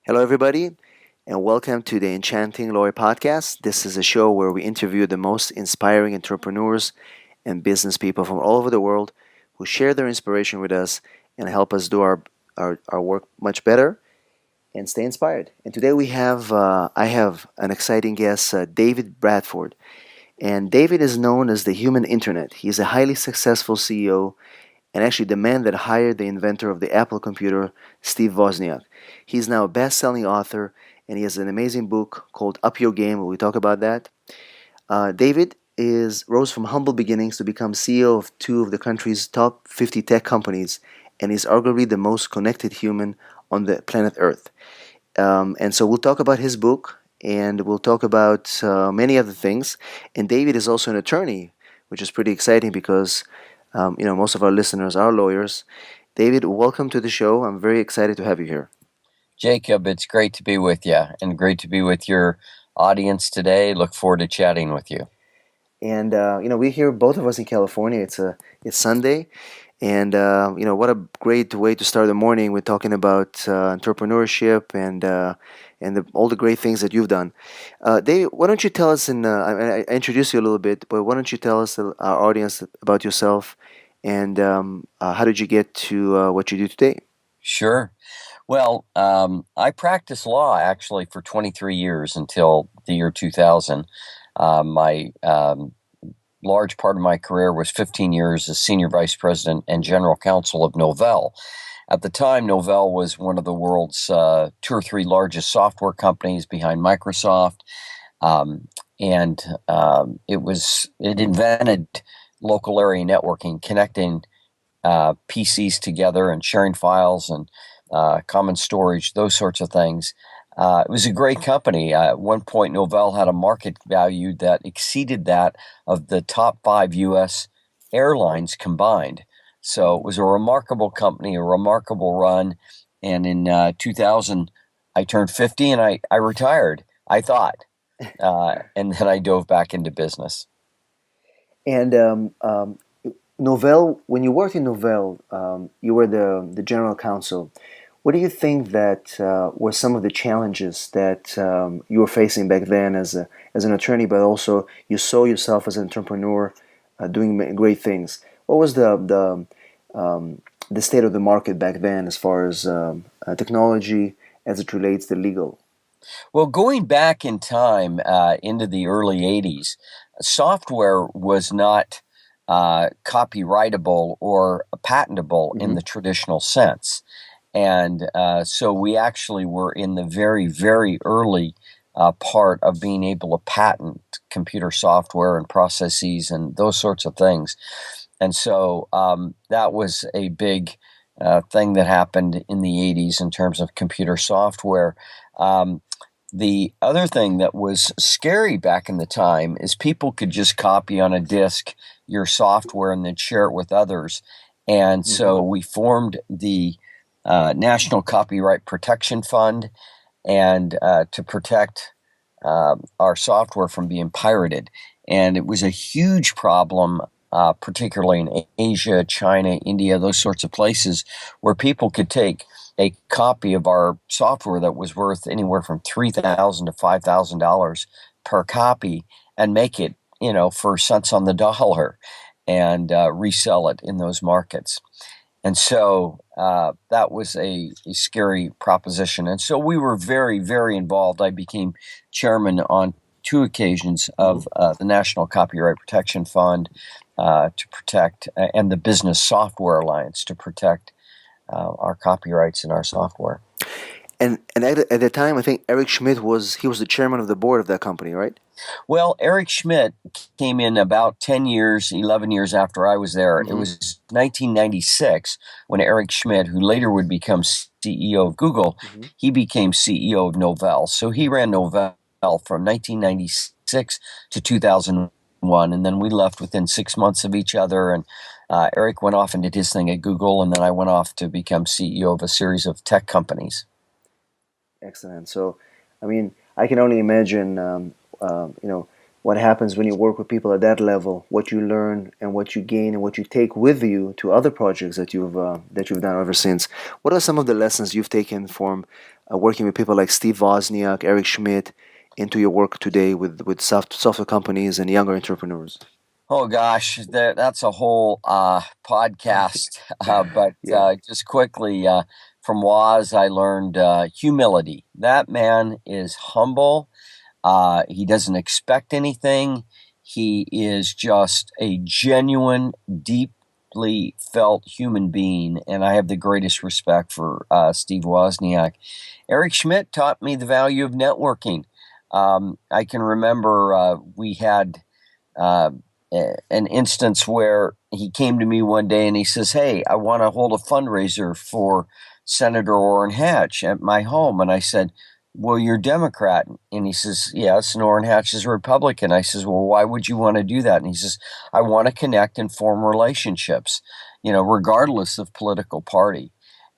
Hello, everybody, and welcome to the Enchanting Lawyer Podcast. This is a show where we interview the most inspiring entrepreneurs and business people from all over the world who share their inspiration with us and help us do our work much better and stay inspired. And today I have an exciting guest, David Bradford. And David is known as the human internet. He's a highly successful CEO and actually the man that hired the inventor of the Apple computer, Steve Wozniak. He's now a best-selling author, and he has an amazing book called Up Your Game, where we talk about that. David is rose from humble beginnings to become CEO of two of the country's top 50 tech companies, and is arguably the most connected human on the planet Earth. And so we'll talk about his book, and we'll talk about many other things. And David is also an attorney, which is pretty exciting because most of our listeners are lawyers. David, welcome to the show. I'm very excited to have you here. Jacob, it's great to be with you and great to be with your audience today. Look forward to chatting with you. And we're here, both of us in California. It's Sunday, and what a great way to start the morning. We're talking about entrepreneurship and all the great things that you've done. David, why don't you tell us? I introduced you a little bit, but why don't you tell us, our audience, about yourself and how did you get to what you do today? Sure. Well, I practiced law actually for 23 years until the year 2000. My large part of my career was 15 years as senior vice president and general counsel of Novell. At the time, Novell was one of the world's two or three largest software companies behind Microsoft, it invented local area networking, connecting PCs together and sharing files and common storage, those sorts of things. It was a great company. At one point, Novell had a market value that exceeded that of the top 5 U.S. airlines combined. So it was a remarkable company, a remarkable run. And in 2000, I turned 50 and I retired, I thought. And then I dove back into business. And Novell, when you worked in Novell, you were the general counsel. What do you think that were some of the challenges that you were facing back then as an attorney, but also you saw yourself as an entrepreneur doing great things? What was the state of the market back then as far as technology as it relates to legal? Well, going back in time into the early 80s, software was not copyrightable or patentable in the traditional sense. And so we actually were in the very, very early part of being able to patent computer software and processes and those sorts of things. And so that was a big thing that happened in the 80s in terms of computer software. The other thing that was scary back in the time is people could just copy on a disk your software and then share it with others. And so we formed the National Copyright Protection Fund and to protect our software from being pirated. And it was a huge problem, particularly in Asia, China, India, those sorts of places where people could take a copy of our software that was worth anywhere from $3,000 to $5,000 per copy and make it, for cents on the dollar and resell it in those markets. And so that was a scary proposition. And so we were very, very involved. I became chairman on 2 occasions of the National Copyright Protection Fund to protect, and the Business Software Alliance to protect our copyrights in our software. And at the time, I think Eric Schmidt was the chairman of the board of that company, right? Well, Eric Schmidt came in about 10 years, 11 years after I was there. It was 1996 when Eric Schmidt, who later would become CEO of Google, he became CEO of Novell. So he ran Novell from 1996 to 2001, and then we left within 6 months of each other. And Eric went off and did his thing at Google, and then I went off to become CEO of a series of tech companies. Excellent. So, I mean, I can only imagine, what happens when you work with people at that level, what you learn and what you gain and what you take with you to other projects that you've done ever since. What are some of the lessons you've taken from working with people like Steve Wozniak, Eric Schmidt, into your work today with software companies and younger entrepreneurs? Oh gosh, that's a whole podcast. But Yeah. just quickly, from Woz, I learned humility. That man is humble. He doesn't expect anything. He is just a genuine, deeply felt human being, and I have the greatest respect for Steve Wozniak. Eric Schmidt taught me the value of networking. I can remember we had uh, an instance where he came to me one day and he says, "Hey, I want to hold a fundraiser for Senator Orrin Hatch at my home." And I said, "Well, you're Democrat." And he says, "Yes, and Orrin Hatch is a Republican." I says, "Well, why would you want to do that?" And he says, "I want to connect and form relationships, regardless of political party."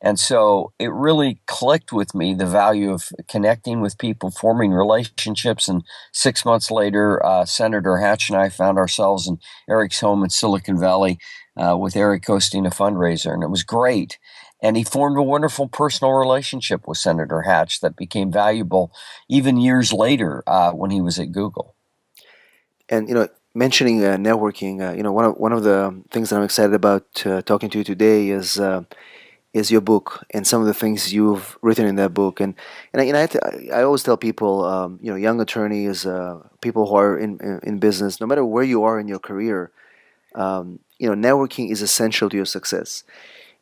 And so it really clicked with me the value of connecting with people, forming relationships. And 6 months later, Senator Hatch and I found ourselves in Eric's home in Silicon Valley with Eric hosting a fundraiser, and it was great. And he formed a wonderful personal relationship with Senator Hatch that became valuable even years later when he was at Google. And mentioning networking, one of the things that I'm excited about talking to you today is your book and some of the things you've written in that book. And I always tell people, young attorneys, people who are in business, no matter where you are in your career, networking is essential to your success.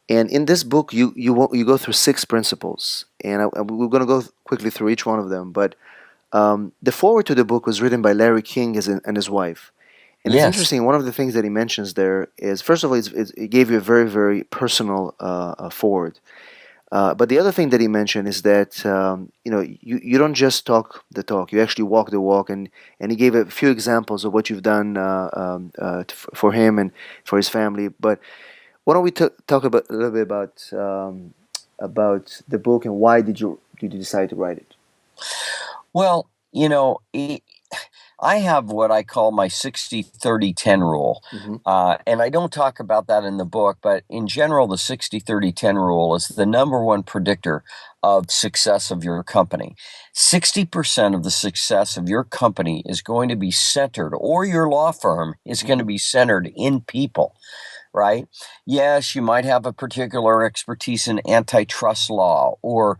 And in this book, you go through six principles, and we're going to go quickly through each one of them. But the foreword to the book was written by Larry King and his wife. And it's Yes. interesting. One of the things that he mentions there is, first of all, it gave you a very, very personal forward. But the other thing that he mentioned is that you don't just talk the talk; you actually walk the walk. And he gave a few examples of what you've done for him and for his family. But why don't we talk about a little bit about the book and why did you decide to write it? Well, I have what I call my 60-30-10 rule. Hmm. And I don't talk about that in the book, but in general, the 60-30-10 rule is the number one predictor of success of your company. 60% of the success of your company is going to be centered, or your law firm is going to Hmm. be centered in people, right? Yes, you might have a particular expertise in antitrust law or,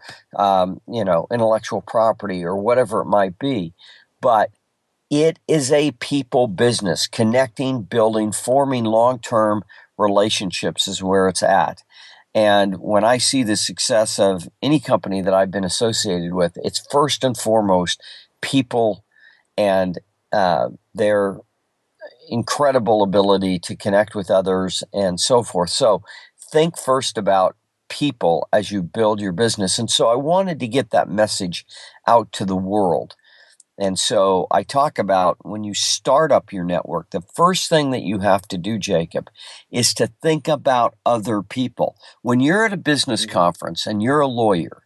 intellectual property or whatever it might be, but it is a people business. Connecting, building, forming long term relationships is where it's at. And when I see the success of any company that I've been associated with, it's first and foremost people and their incredible ability to connect with others and so forth. So think first about people as you build your business. And so I wanted to get that message out to the world. And so I talk about when you start up your network, the first thing that you have to do, Jacob, is to think about other people. When you're at a business Hmm. conference and you're a lawyer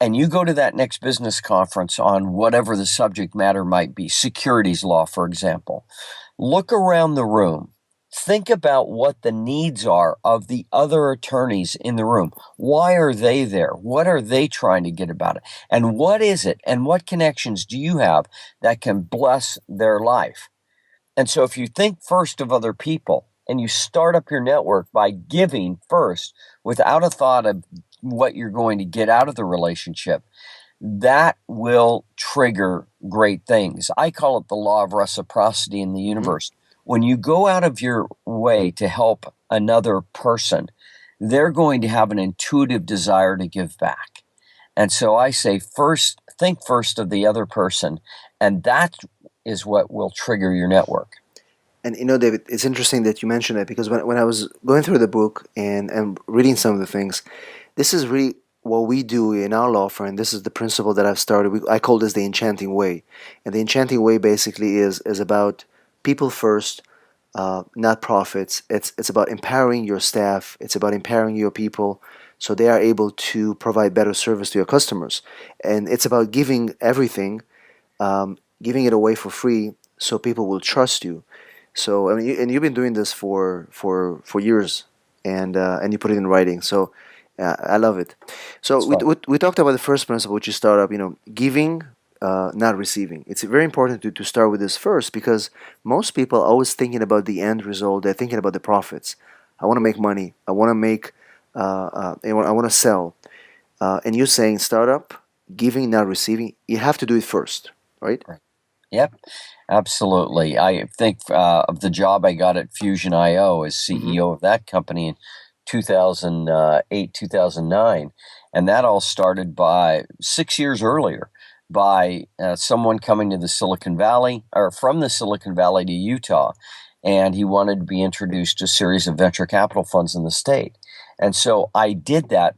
and you go to that next business conference on whatever the subject matter might be, securities law, for example, look around the room. Think about what the needs are of the other attorneys in the room. Why are they there? What are they trying to get about it? And what is it? And what connections do you have that can bless their life? And so if you think first of other people and you start up your network by giving first without a thought of what you're going to get out of the relationship, that will trigger great things. I call it the law of reciprocity in the Hmm. universe. When you go out of your way to help another person, they're going to have an intuitive desire to give back. And so I say, first, think first of the other person, and that is what will trigger your network. And David, it's interesting that you mentioned that because when I was going through the book and reading some of the things, this is really what we do in our law firm. This is the principle that I've started. I call this the enchanting way, and the enchanting way basically is about people first, not profits. It's about empowering your staff. It's about empowering your people so they are able to provide better service to your customers, and it's about giving everything giving it away for free so people will trust you. So I mean, and you've been doing this for years, and you put it in writing. So I love it. So That's right. we talked about the first principle, which is startup. Giving, not receiving. It's very important to start with this first because most people are always thinking about the end result. They're thinking about the profits. I want to make money. I want to make. I want to sell. And you're saying startup, giving, not receiving. You have to do it first, right? Right. Yep, absolutely. I think of the job I got at Fusion IO as Mm-hmm. CEO of that company in 2008, 2009. And that all started by 6 years earlier by someone coming to the Silicon Valley or from the Silicon Valley to Utah. And he wanted to be introduced to a series of venture capital funds in the state. And so I did that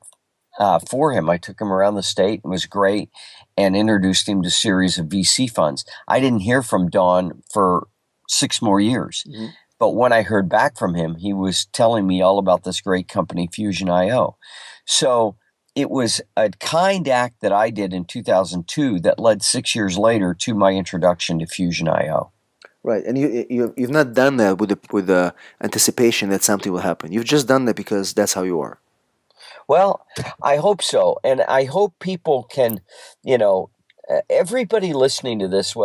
for him. I took him around the state. It was great and introduced him to a series of VC funds. I didn't hear from Don for 6 more years. Mm-hmm. But when I heard back from him, he was telling me all about this great company, Fusion IO. So it was a kind act that I did in 2002 that led 6 years later to my introduction to Fusion IO. Right, and you've not done that with the anticipation that something will happen. You've just done that because that's how you are. Well, I hope so. And I hope people can, you know, everybody listening to this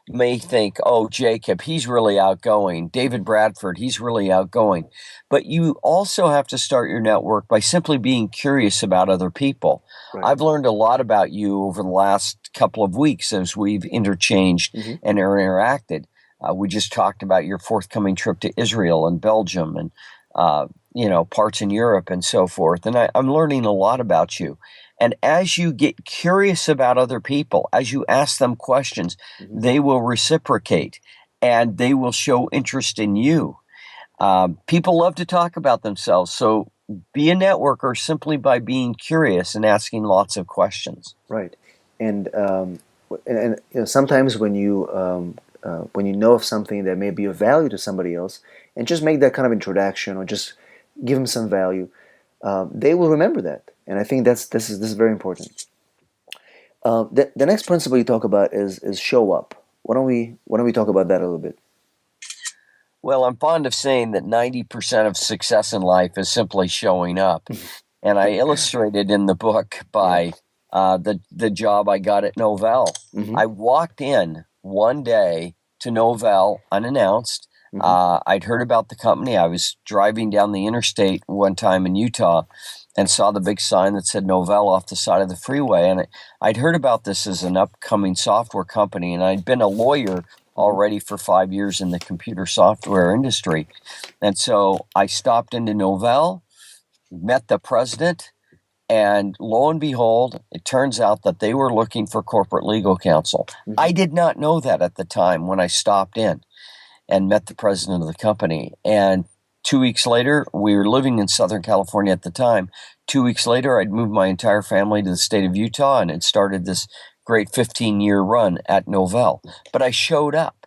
may think, oh, Jacob, he's really outgoing. David Bradford, he's really outgoing. But you also have to start your network by simply being curious about other people. Right. I've learned a lot about you over the last couple of weeks as we've interchanged Mm-hmm. and interacted. We just talked about your forthcoming trip to Israel and Belgium and parts in Europe and so forth. And I'm learning a lot about you. And as you get curious about other people, as you ask them questions, Mm-hmm. they will reciprocate and they will show interest in you. People love to talk about themselves. So be a networker simply by being curious and asking lots of questions. Right, and sometimes when you know of something that may be of value to somebody else, and just make that kind of introduction or just give them some value, they will remember that. And I think this is very important. The next principle you talk about is show up. Why don't we talk about that a little bit? Well, I'm fond of saying that 90% of success in life is simply showing up. And I illustrated in the book Yeah. by the job I got at Novell. Mm-hmm. I walked in one day to Novell unannounced. Mm-hmm. I'd heard about the company. I was driving down the interstate one time in Utah and saw the big sign that said Novell off the side of the freeway. And I'd heard about this as an upcoming software company, and I'd been a lawyer already for 5 years in the computer software industry. And so I stopped into Novell, met the president, and lo and behold, it turns out that they were looking for corporate legal counsel. Mm-hmm. I did not know that at the time when I stopped in and met the president of the company. And 2 weeks later, we were living in Southern California at the time. 2 weeks later, I'd moved my entire family to the state of Utah and had started this great 15-year run at Novell. But I showed up.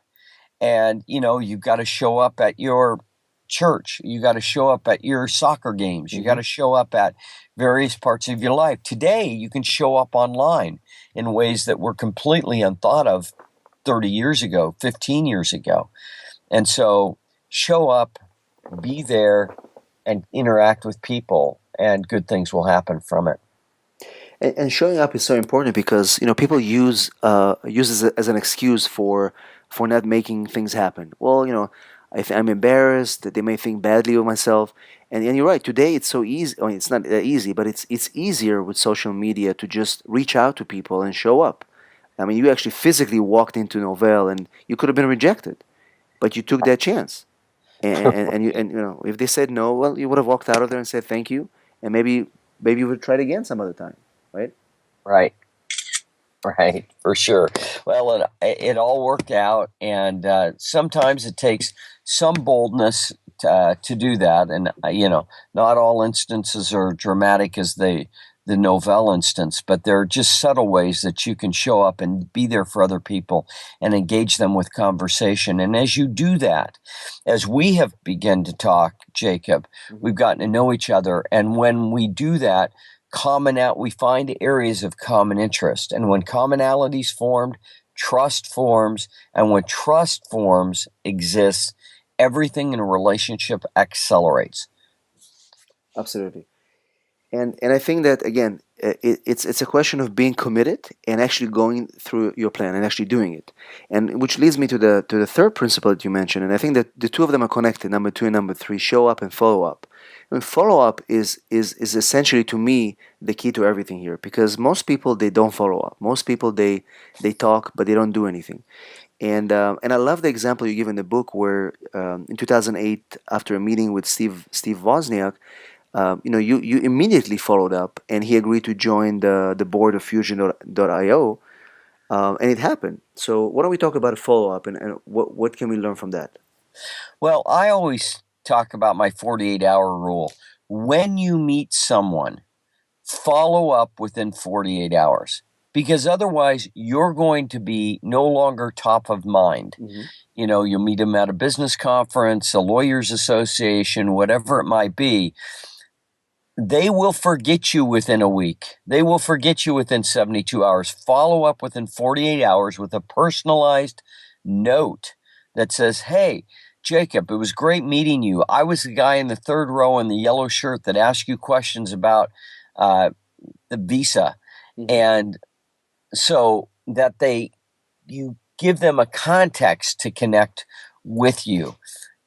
And, you've got to show up at your church. You got to show up at your soccer games. You got to show up at various parts of your life. Today, you can show up online in ways that were completely unthought of 30 years ago, 15 years ago. And so show up, be there, and interact with people, and good things will happen from it. And showing up is so important because people use as an excuse for not making things happen. Well, I'm embarrassed that they may think badly of myself, and you're right. Today it's so easy. I mean, it's not that easy, but it's easier with social media to just reach out to people and show up. I mean, you actually physically walked into Novell, and you could have been rejected, but you took that chance. And if they said no, well, you would have walked out of there and said thank you, and maybe you would try it again some other time, right? Right. Right, for sure. Well, it all worked out, and sometimes it takes some boldness to do that. And not all instances are dramatic as the Novell instance, but there are just subtle ways that you can show up and be there for other people and engage them with conversation. And as you do that, as we have begun to talk, Jacob, we've gotten to know each other, and when we do that, we find areas of common interest. And when commonalities formed, trust forms. And when trust forms exists, everything in a relationship accelerates. Absolutely. And I think that again, it's a question of being committed and actually going through your plan and actually doing it, and which leads me to the third principle that you mentioned. And I think that the two of them are connected. Number two and number three: show up and follow up. And follow up is essentially to me the key to everything here, because most people, they don't follow up. Most people, they talk but they don't do anything. And I love the example you give in the book where in 2008, after a meeting with Steve Wozniak, you immediately followed up, and he agreed to join the board of Fusion.io, and it happened. So why don't we talk about a follow up, and what can we learn from that? Well, I always talk about my 48-hour rule. When you meet someone, follow up within 48 hours, because otherwise you're going to be no longer top of mind. Mm-hmm. You'll meet them at a business conference, a lawyers association, whatever it might be. They will forget you within a week. They will forget you within 72 hours. Follow up within 48 hours with a personalized note that says, "Hey, Jacob, it was great meeting you. I was the guy in the third row in the yellow shirt that asked you questions about uh, the visa." Mm-hmm. And so that you give them a context to connect with you.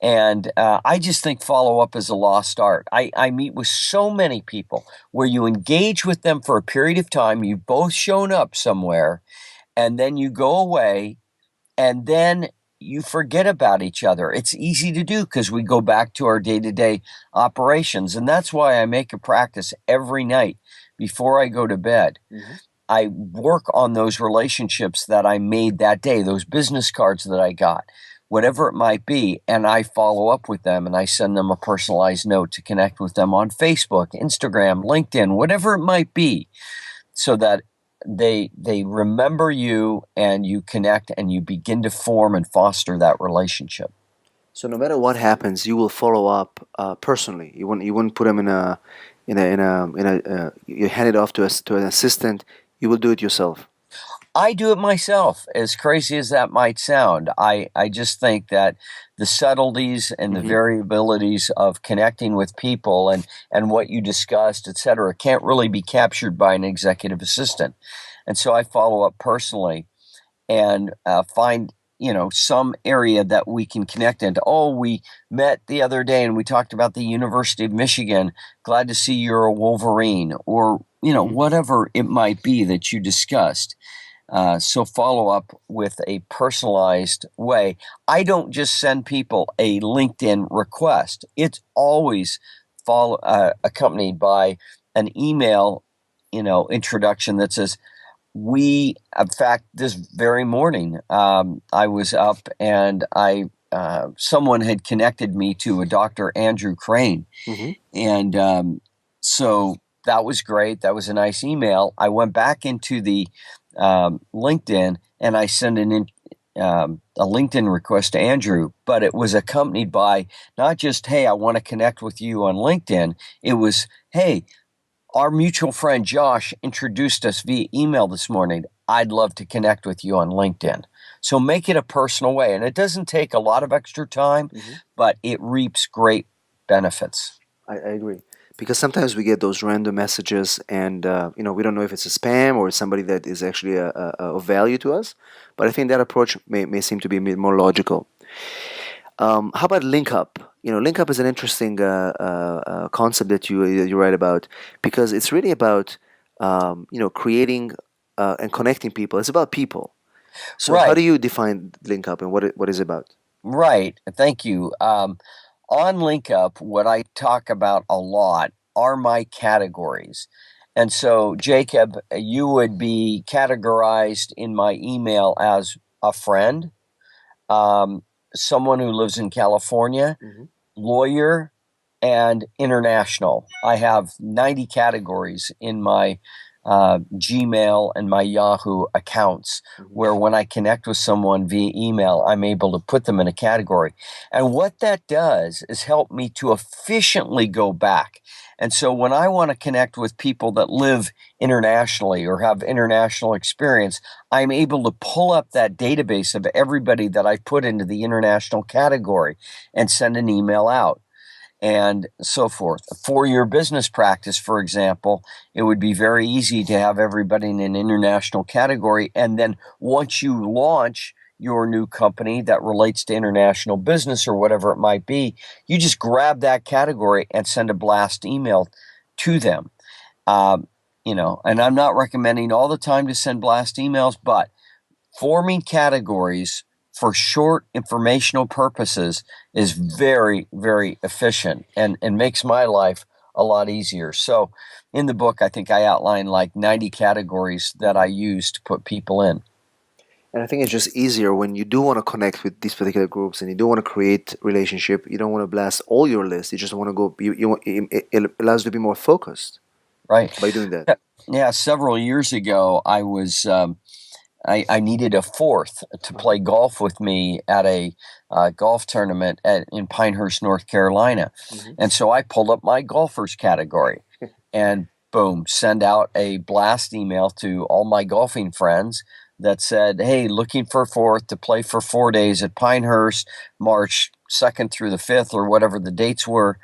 And I just think follow up is a lost art. I meet with so many people where you engage with them for a period of time, you've both shown up somewhere, and then you go away, and then you forget about each other. It's easy to do because we go back to our day-to-day operations. And that's why I make a practice every night before I go to bed. Mm-hmm. I work on those relationships that I made that day, those business cards that I got, whatever it might be, and I follow up with them, and I send them a personalized note to connect with them on Facebook, Instagram, LinkedIn, whatever it might be, so that they remember you and you connect and you begin to form and foster that relationship. So no matter what happens, you will follow up personally. You wouldn't put them in a you hand it off to an assistant. You will do it yourself. I do it myself, as crazy as that might sound. I just think that the subtleties and the Mm-hmm. variabilities of connecting with people and what you discussed, et cetera, can't really be captured by an executive assistant. And so I follow up personally and find some area that we can connect into. Oh, we met the other day and we talked about the University of Michigan. Glad to see you're a Wolverine, or Mm-hmm. whatever it might be that you discussed. So follow up with a personalized way. I don't just send people a LinkedIn request. It's always accompanied by an email, introduction that says, in fact, this very morning, I was up and someone had connected me to a Dr. Andrew Crane. Mm-hmm. And so that was great. That was a nice email. I went back into the LinkedIn and I sent a LinkedIn request to Andrew, but it was accompanied by not just, "Hey, I want to connect with you on LinkedIn." It was, "Hey, our mutual friend Josh introduced us via email this morning. I'd love to connect with you on LinkedIn." So make it a personal way. And it doesn't take a lot of extra time, Mm-hmm. but it reaps great benefits. I agree, because sometimes we get those random messages, and we don't know if it's a spam or somebody that is actually of value to us. But I think that approach may seem to be a bit more logical. How about link up? Link up is an interesting concept that you write about, because it's really about creating and connecting people. It's about people. So how do Right, you define link up, and what is it about? right. Thank you. On LinkUp, what I talk about a lot are my categories. And so, Jacob, you would be categorized in my email as a friend, um, someone who lives in California, Hmm. lawyer, and international. I have 90 categories in my Gmail and my Yahoo accounts, where when I connect with someone via email, I'm able to put them in a category. And what that does is help me to efficiently go back. And so when I want to connect with people that live internationally or have international experience, I'm able to pull up that database of everybody that I put into the international category and send an email out, and so forth. For your business practice, for example, it would be very easy to have everybody in an international category. And then once you launch your new company that relates to international business or whatever it might be, you just grab that category and send a blast email to them. And I'm not recommending all the time to send blast emails, but forming categories for short informational purposes is very, very efficient and makes my life a lot easier. So in the book, I think I outline like 90 categories that I use to put people in. And I think it's just easier when you do want to connect with these particular groups and you do want to create relationship. You don't want to blast all your list. You just want to go. It allows you to be more focused, right, by doing that. Yeah, several years ago, I was I needed a fourth to play golf with me at a golf tournament in Pinehurst, North Carolina. Mm-hmm. And so I pulled up my golfers category and boom, send out a blast email to all my golfing friends that said, hey, looking for a fourth to play for 4 days at Pinehurst, March 2nd through the 5th, or whatever the dates were.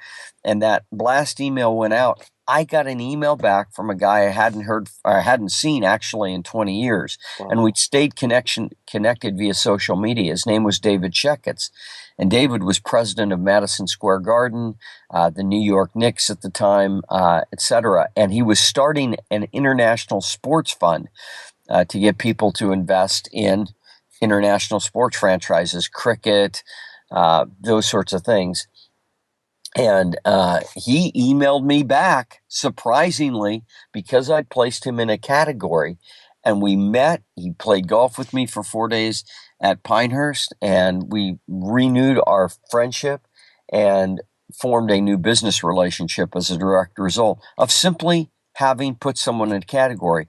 And that blast email went out. I got an email back from a guy I hadn't seen actually in 20 years. Wow. And we'd stayed connected via social media. His name was David Checketts. And David was president of Madison Square Garden, the New York Knicks at the time, et cetera. And he was starting an international sports fund to get people to invest in international sports franchises, cricket, those sorts of things. And he emailed me back, surprisingly, because I'd placed him in a category. And we met. He played golf with me for 4 days at Pinehurst, and we renewed our friendship and formed a new business relationship as a direct result of simply having put someone in a category.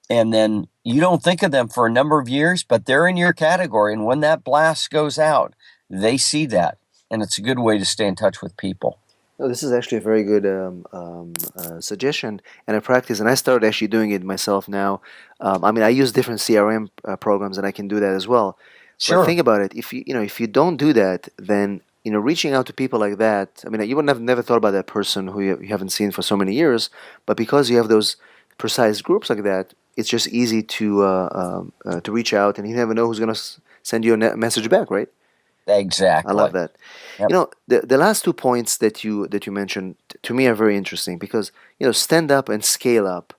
And then you don't think of them for a number of years, but they're in your category. And when that blast goes out, they see that. And it's a good way to stay in touch with people. No, this is actually a very good suggestion and a practice, and I started actually doing it myself now. I mean, I use different CRM programs, and I can do that as well. But Sure. think about it: if you don't do that, then reaching out to people like that. I mean, you would have never thought about that person who you haven't seen for so many years, but because you have those precise groups like that, it's just easy to reach out, and you never know who's going to send you a message back, right? Exactly. I love that. Yep. The last 2 points that you mentioned to me are very interesting because stand up and scale up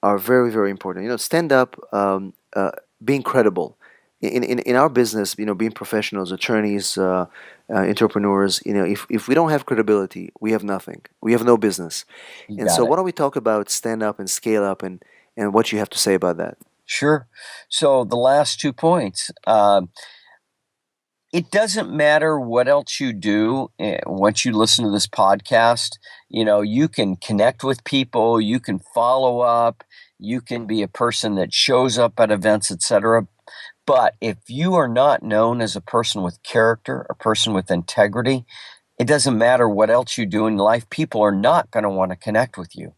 are very, very important. Stand up, being credible in our business. Being professionals, attorneys, entrepreneurs. If we don't have credibility, we have nothing. We have no business. You And got so, it. why don't we talk about stand up and scale up and what you have to say about that? Sure. So the last 2 points. It doesn't matter what else you do. Once you listen to this podcast, you can connect with people, you can follow up, you can be a person that shows up at events, etc. But if you are not known as a person with character, a person with integrity, it doesn't matter what else you do in life. People are not going to want to connect with you.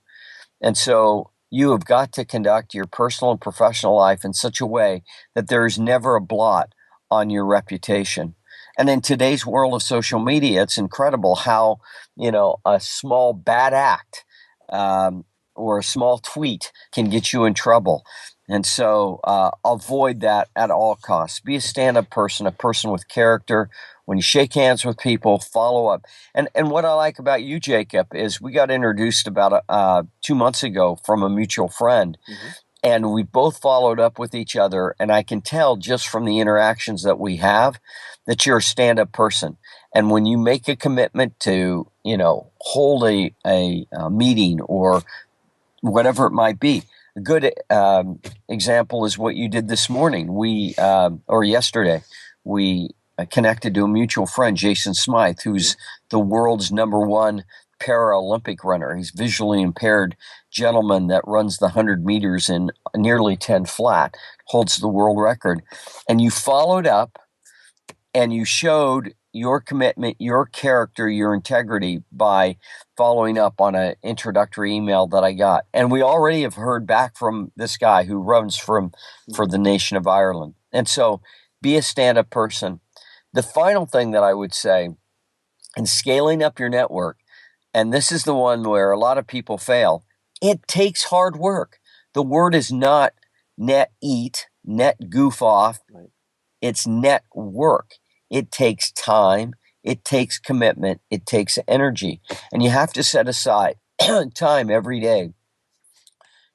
And so you have got to conduct your personal and professional life in such a way that there is never a blot on your reputation. And in today's world of social media, it's incredible how, a small bad act or a small tweet can get you in trouble. And so avoid that at all costs. Be a stand-up person, a person with character. When you shake hands with people, follow up. And what I like about you, Jacob, is we got introduced about 2 months ago from a mutual friend. Mm-hmm. And we both followed up with each other. And I can tell just from the interactions that we have that you're a stand-up person. And when you make a commitment to, hold a meeting or whatever it might be, a good example is what you did this morning. Or yesterday, we connected to a mutual friend, Jason Smythe, who's the world's #1 Paralympic runner. He's visually impaired gentleman that runs the 100 meters in nearly 10 flat, holds the world record. And you followed up and you showed your commitment, your character, your integrity by following up on an introductory email that I got. And we already have heard back from this guy who runs for the nation of Ireland. And so be a stand-up person. The final thing that I would say in scaling up your network, and this is the one where a lot of people fail, it takes hard work. The word is not net eat, net goof off. Right. It's net work. It takes time. It takes commitment. It takes energy. And you have to set aside time every day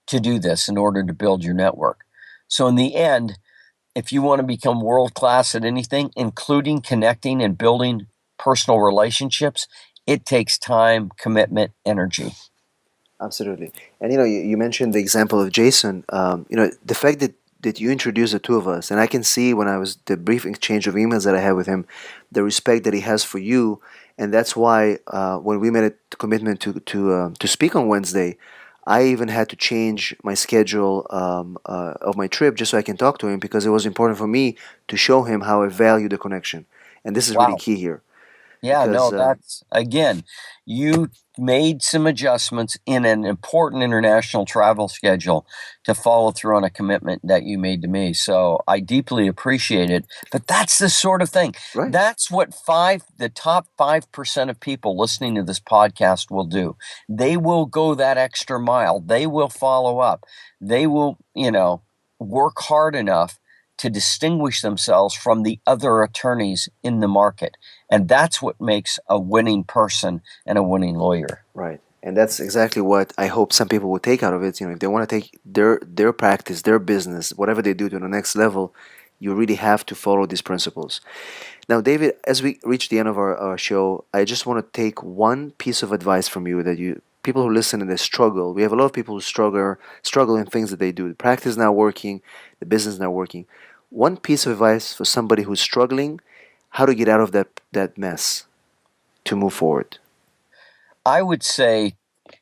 to do this in order to build your network. So in the end, if you want to become world class at anything, including connecting and building personal relationships, it takes time, commitment, energy. Absolutely. And you mentioned the example of Jason. The fact that you introduced the two of us, and I can see when I was the brief exchange of emails that I had with him, the respect that he has for you, and that's why when we made a commitment to speak on Wednesday, I even had to change my schedule of my trip just so I can talk to him because it was important for me to show him how I value the connection, and this is really Wow. key here Yeah, because no, that's again, you made some adjustments in an important international travel schedule to follow through on a commitment that you made to me. So I deeply appreciate it. But that's the sort of thing. right, That's what the top 5% of people listening to this podcast will do. They will go that extra mile. They will follow up. They will, work hard enough to distinguish themselves from the other attorneys in the market. And that's what makes a winning person and a winning lawyer. right. And that's exactly what I hope some people will take out of it. If they want to take their practice, their business, whatever they do to the next level, you really have to follow these principles. Now, David, as we reach the end of our show, I just want to take one piece of advice from you that you people who listen and they struggle. We have a lot of people who struggle in things that they do. The practice not working, the business not working. One piece of advice for somebody who's struggling, how to get out of that mess to move forward. I would say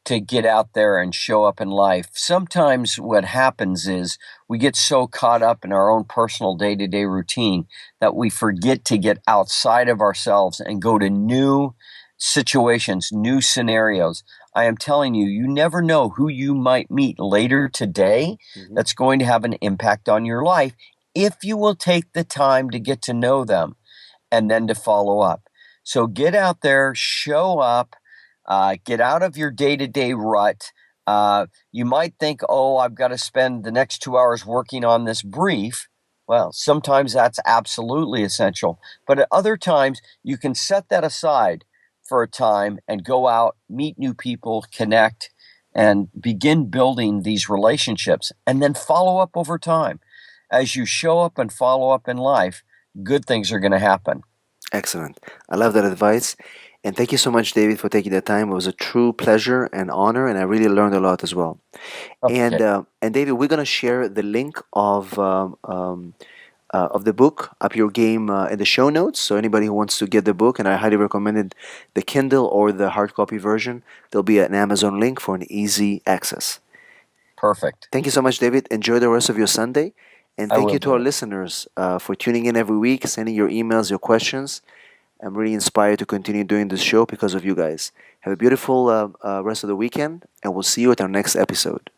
to get out there and show up in life. Sometimes what happens is we get so caught up in our own personal day-to-day routine that we forget to get outside of ourselves and go to new situations, new scenarios. I am telling you, you never know who you might meet later today Mm-hmm. that's going to have an impact on your life if you will take the time to get to know them and then to follow up. So get out there, show up, get out of your day-to-day rut. You might think, oh, I've got to spend the next 2 hours working on this brief. Well, sometimes that's absolutely essential. But at other times, you can set that aside for a time and go out, meet new people, connect, and begin building these relationships, and then follow up over time. As you show up and follow up in life, good things are going to happen. Excellent. I love that advice. And thank you so much, David, for taking the time. It was a true pleasure and honor, and I really learned a lot as well. Okay, And David, we're gonna share the link of the book Up Your Game in the show notes. So anybody who wants to get the book, and I highly recommend it, the Kindle or the hard copy version, there'll be an Amazon link for an easy access. perfect. Thank you so much, David. Enjoy the rest of your Sunday. And I thank will you to our do it. listeners for tuning in every week, sending your emails, your questions. I'm really inspired to continue doing this show because of you guys. Have a beautiful rest of the weekend, and we'll see you at our next episode.